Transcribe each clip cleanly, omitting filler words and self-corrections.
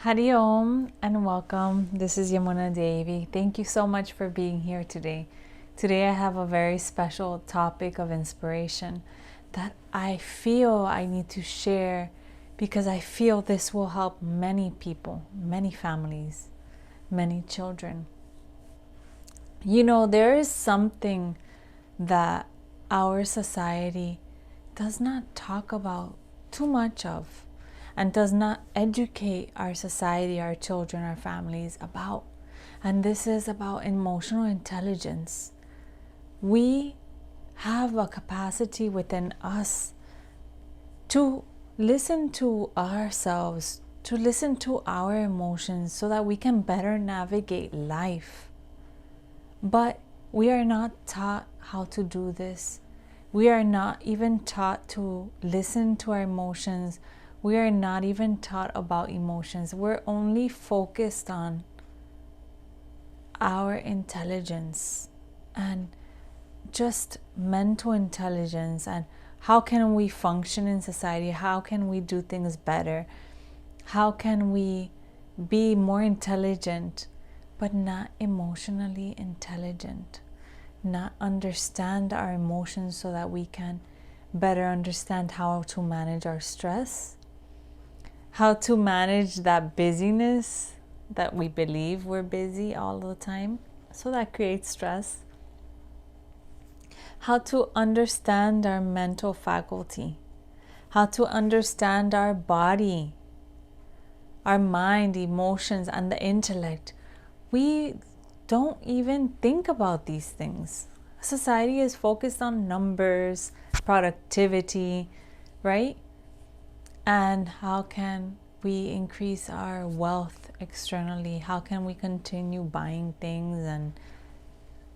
Hari Om and welcome. This is Yamuna Devi. Thank you so much for being here today. Today I have a very special topic of inspiration that I feel I need to share because I feel this will help many people, many families, many children. You know, there is something that our society does not talk about too much of, and does not educate our society, our children, our families about. And this is about emotional intelligence. We have a capacity within us to listen to ourselves, to listen to our emotions so that we can better navigate life. But we are not taught how to do this. We are not even taught to listen to our emotions. We are not even taught about emotions. We're only focused on our intelligence and just mental intelligence and how can we function in society? How can we do things better? How can we be more intelligent, but not emotionally intelligent? Not understand our emotions so that we can better understand how to manage our stress, how to manage that busyness that we believe we're busy all the time, so that creates stress. How to understand our mental faculty, how to understand our body, our mind, emotions, and the intellect. We don't even think about these things. Society is focused on numbers, productivity, right? And how can we increase our wealth externally? How can we continue buying things and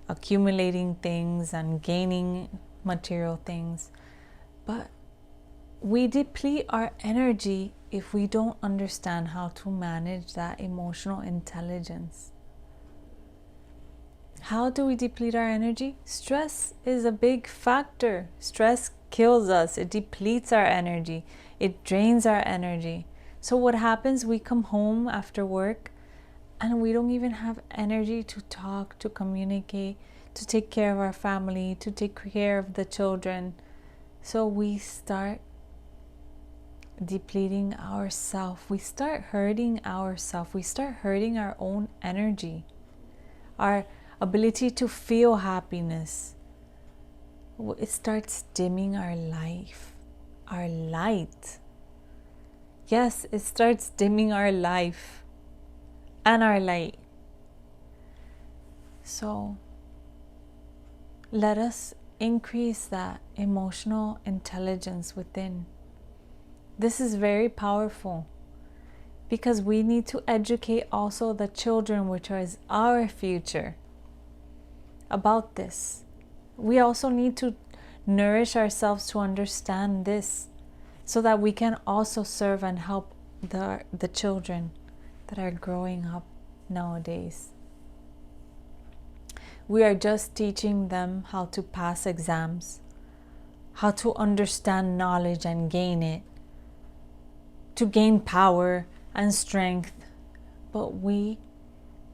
accumulating things and gaining material things? But we deplete our energy if we don't understand how to manage that emotional intelligence. How do we deplete our energy? Stress is a big factor. Stress kills us. It depletes our energy. It drains our energy. So what happens? We come home after work and we don't even have energy to talk, to communicate, to take care of our family, to take care of the children. So we start depleting ourselves. We start hurting ourselves. We start hurting our own energy, our ability to feel happiness. It starts dimming our life, our light. Yes, it starts dimming our life and our light. So let us increase that emotional intelligence within. This is very powerful because we need to educate also the children, which is our future, about this. We also need to nourish ourselves to understand this so that we can also serve and help the children that are growing up nowadays. We are just teaching them how to pass exams, how to understand knowledge and gain it, to gain power and strength, but we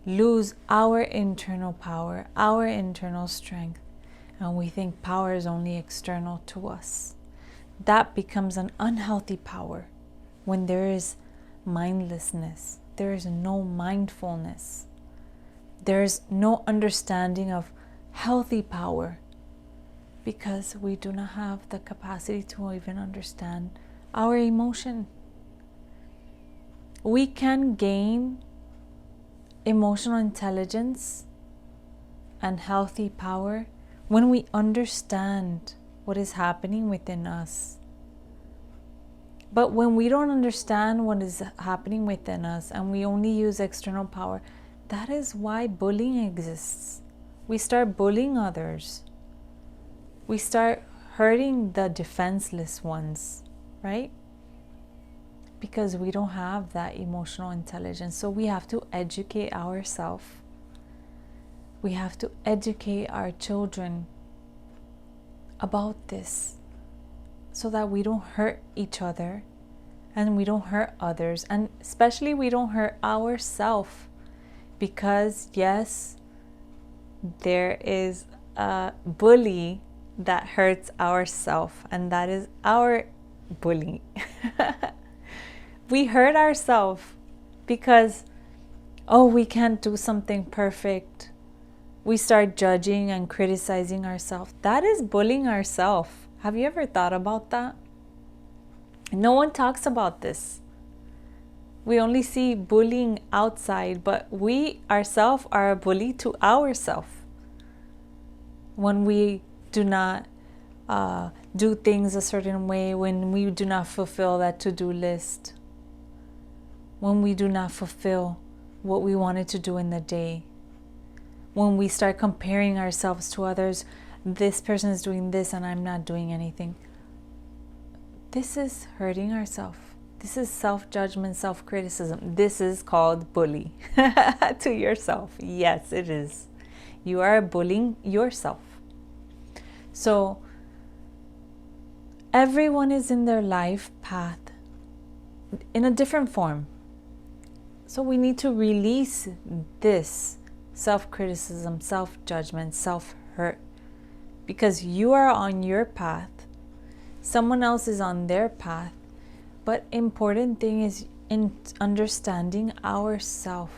lose our internal power, our internal strength, and we think power is only external to us. That becomes an unhealthy power when there is mindlessness, there is no mindfulness, there is no understanding of healthy power, because we do not have the capacity to even understand our emotion. We can gain emotional intelligence and healthy power when we understand what is happening within us. But when we don't understand what is happening within us and we only use external power, that is why bullying exists. We start bullying others. We start hurting the defenseless ones, right? Because we don't have that emotional intelligence. So we have to educate ourselves. We have to educate our children about this so that we don't hurt each other and we don't hurt others, and especially we don't hurt ourselves, because yes, there is a bully that hurts ourselves, and that is our bully. We hurt ourselves because, oh, we can't do something perfect. We start judging and criticizing ourselves. That is bullying ourselves. Have you ever thought about that? No one talks about this. We only see bullying outside, but we ourselves are a bully to ourselves. When we do not do things a certain way, when we do not fulfill that to-do list, when we do not fulfill what we wanted to do in the day, when we start comparing ourselves to others, this person is doing this and I'm not doing anything. This is hurting ourselves. This is self-judgment, self-criticism. This is called bully to yourself. Yes, it is. You are bullying yourself. So everyone is in their life path in a different form. So we need to release this self-criticism, self-judgment, self-hurt, because you are on your path. Someone else is on their path. But important thing is in understanding ourselves.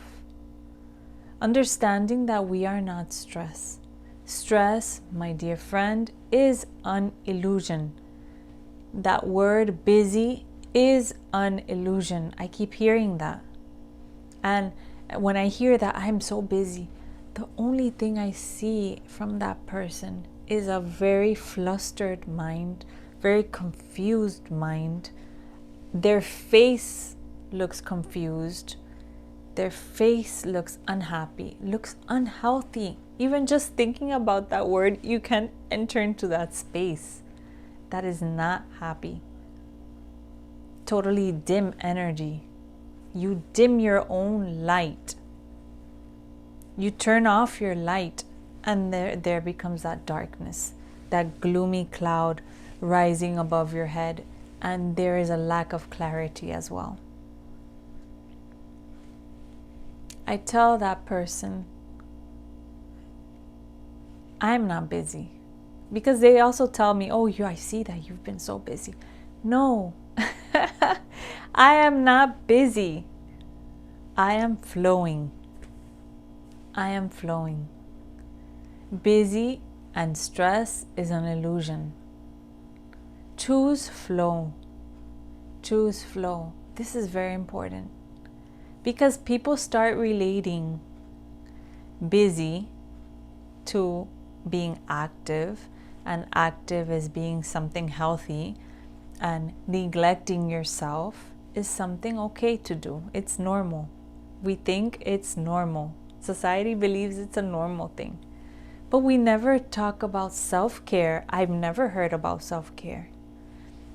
Understanding that we are not stress. Stress, my dear friend, is an illusion. That word busy is an illusion. I keep hearing that. And when I hear that I'm so busy, the only thing I see from that person is a very flustered mind, very confused mind. Their face looks confused. Their face looks unhappy, looks unhealthy. Even just thinking about that word, you can enter into that space. That is not happy. Totally dim energy. You dim your own light. You turn off your light, and there becomes that darkness, that gloomy cloud rising above your head, and there is a lack of clarity as well. I tell that person, I'm not busy. Because they also tell me, oh, I see that you've been so busy. No, I am not busy. I am flowing. I am flowing. Busy and stress is an illusion. Choose flow. Choose flow. This is very important. Because people start relating busy to being active, and active as being something healthy, and neglecting yourself is something okay to do. It's normal. We think it's normal. Society believes it's a normal thing. But we never talk about self-care. I've never heard about self-care.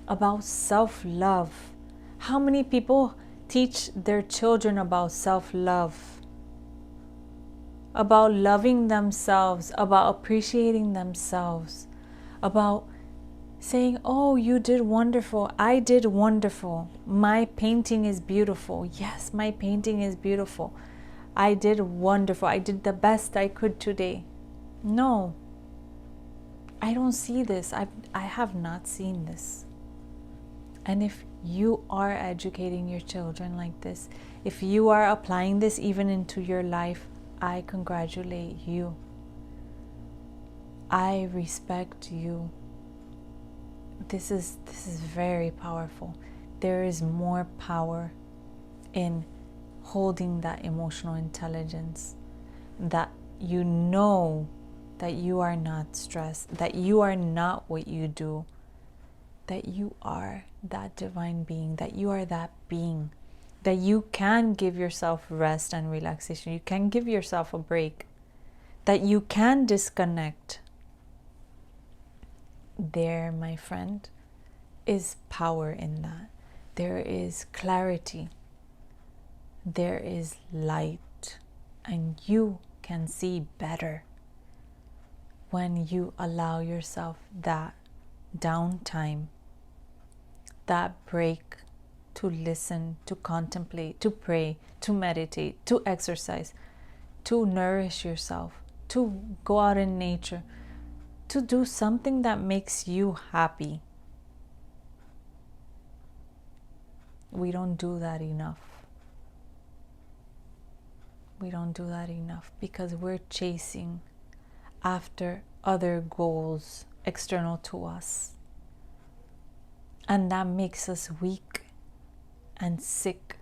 About self-love. How many people teach their children about self-love? About loving themselves, about appreciating themselves, about saying, oh, you did wonderful, I did wonderful, my painting is beautiful. Yes, my painting is beautiful. I did wonderful. I did the best I could today. No, I don't see this. I have not seen this. And if you are educating your children like this, if you are applying this even into your life, I congratulate you. I respect you. This is very powerful. There is more power in holding that emotional intelligence, that you know that you are not stressed, that you are not what you do, that you are that divine being, that you are that being, that you can give yourself rest and relaxation, you can give yourself a break, that you can disconnect. There, my friend, is power in that. There is clarity. There is light. And you can see better when you allow yourself that downtime, that break, to listen, to contemplate, to pray, to meditate, to exercise, to nourish yourself, to go out in nature, to do something that makes you happy. We don't do that enough. We don't do that enough because we're chasing after other goals external to us. And that makes us weak and sick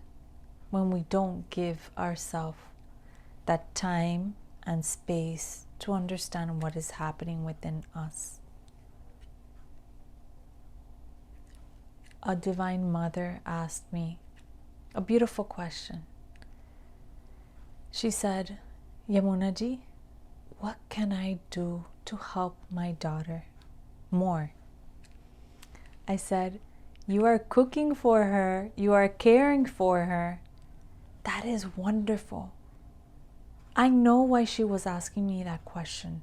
when we don't give ourselves that time and space to understand what is happening within us. A divine mother asked me a beautiful question. She said, Yamuna Ji, what can I do to help my daughter more? I said, you are cooking for her, you are caring for her. That is wonderful. I know why she was asking me that question.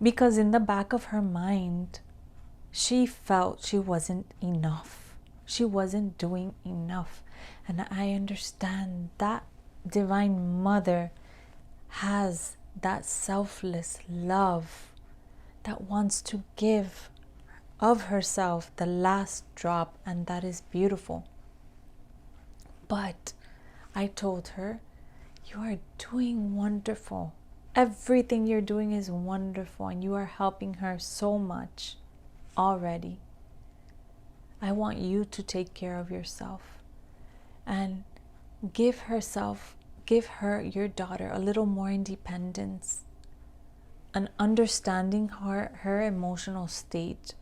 Because in the back of her mind, she felt she wasn't enough. She wasn't doing enough. And I understand that Divine Mother has that selfless love that wants to give of herself the last drop, and that is beautiful. But I told her, you are doing wonderful. Everything you're doing is wonderful, and you are helping her so much already. I want you to take care of yourself and give her, your daughter, a little more independence and understanding her emotional state.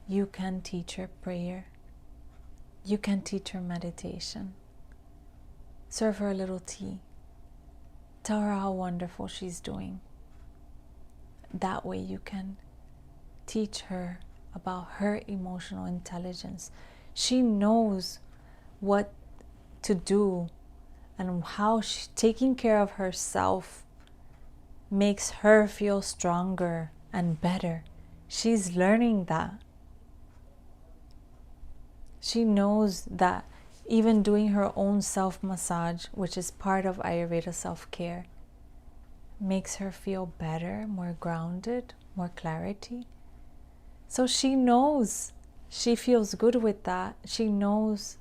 You can teach her prayer. You can teach her meditation. Serve her a little tea. Tell her how wonderful she's doing. That way you can teach her about her emotional intelligence. She knows what to do and how taking care of herself makes her feel stronger and better. She's learning that. She knows that even doing her own self-massage, which is part of Ayurveda self-care, makes her feel better, more grounded, more clarity. So she knows, she feels good with that. She knows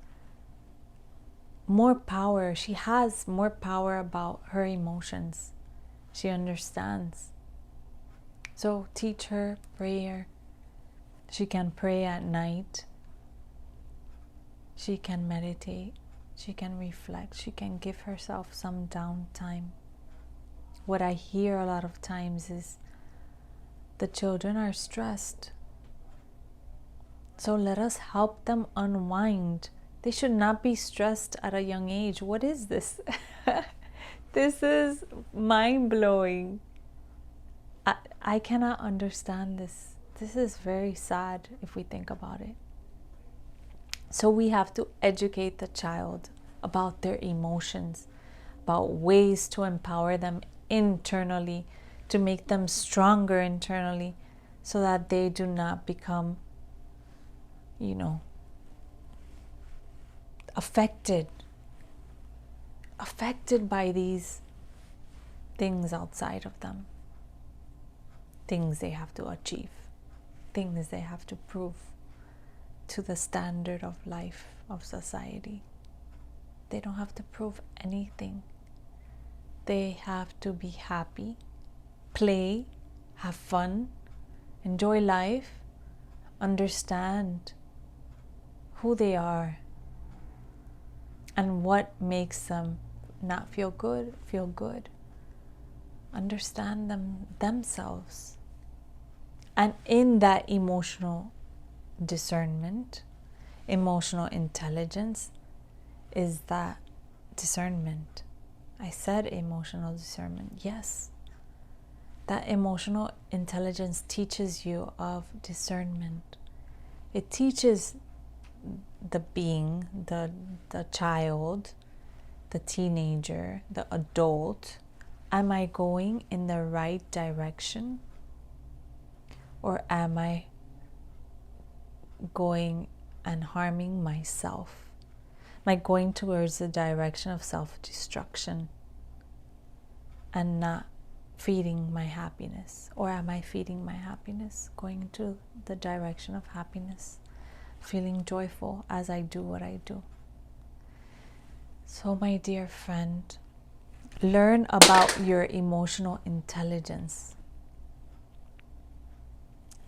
more power. She has more power about her emotions. She understands. So teach her prayer. She can pray at night. She can meditate. She can reflect. She can give herself some downtime. What I hear a lot of times is the children are stressed. So let us help them unwind. They should not be stressed at a young age. What is this? This is mind-blowing. I cannot understand this. This is very sad if we think about it. So we have to educate the child about their emotions, about ways to empower them internally, to make them stronger internally, so that they do not become, affected by these things outside of them, things they have to achieve, things they have to prove to the standard of life, of society. They don't have to prove anything. They have to be happy, play, have fun, enjoy life, understand who they are and what makes them not feel good, feel good. Understand themselves. And in that emotional discernment, emotional intelligence is that discernment. I said emotional discernment. Yes. That emotional intelligence teaches you of discernment. It teaches the being, the child, the teenager, the adult, am I going in the right direction? Or am I going and harming myself Am I going towards the direction of self-destruction and not feeding my happiness? Or am I feeding my happiness, going into the direction of happiness, feeling joyful as I do what I do? So my dear friend, learn about your emotional intelligence.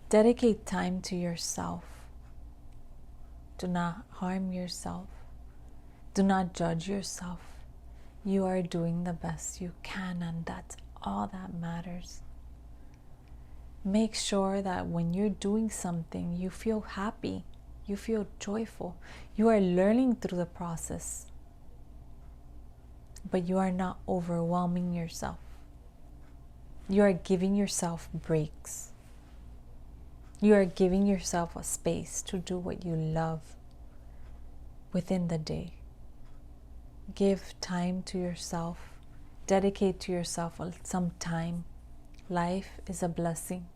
Dedicate time to yourself. Do not harm yourself. Do not judge yourself. You are doing the best you can, and that's all that matters. Make sure that when you're doing something, you feel happy, you feel joyful. You are learning through the process, but you are not overwhelming yourself. You are giving yourself breaks. You are giving yourself a space to do what you love within the day. Give time to yourself. Dedicate to yourself some time. Life is a blessing.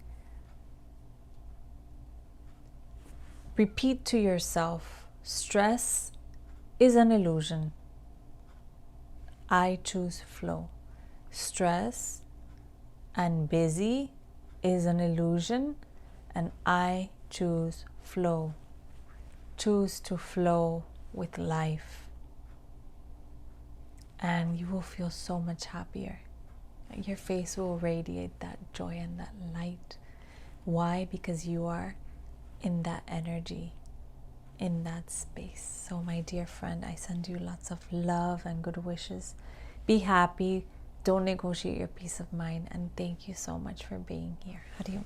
Repeat to yourself, stress is an illusion. I choose flow. Stress and busy is an illusion, and I choose flow. Choose to flow with life, and you will feel so much happier. Your face will radiate that joy and that light. Why? Because you are in that energy, in that space. So my dear friend, I send you lots of love and good wishes. Be happy. Don't negotiate your peace of mind. And thank you so much for being here. Hariom.